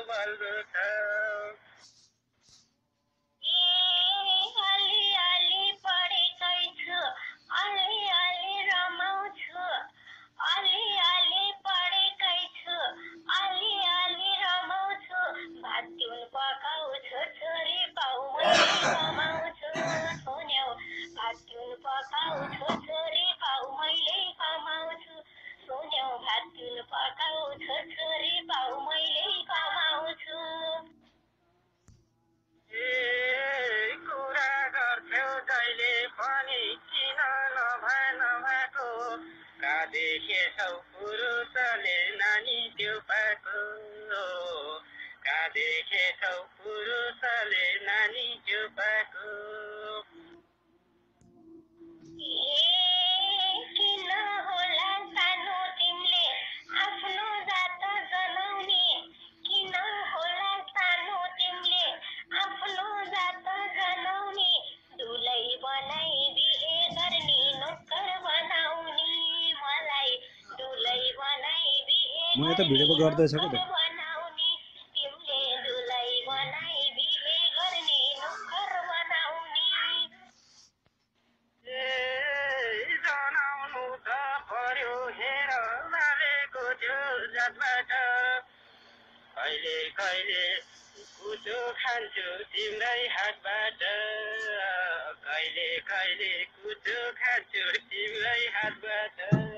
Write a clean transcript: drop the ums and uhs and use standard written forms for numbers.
बल्दो छ देखेछौ पुरुषले नानी त्यो पाएको का देखेछौ पुरुषले नानी त्यो पाएको किन होला सानो तिमीले आफ्नो जात जनाउने किन होला सानो तिमीले आफ्नो जात जनाउने दुलै बनाई बिहे गर्ने नोकर बनाउने मलाई दुलै बनाई बिहे म यता भिडियो गर्दैछ के त तिमीले दुलै बनाई बिहे गर्ने नोकर बनाउने जनाउनु त पर्यो हेर मारेको त्यो जातबाट कहिले कहिले कुचो खान्छु तिम्रै हातबाट कहिले कहिले कुचो खान्छु तिम्रै हातबाट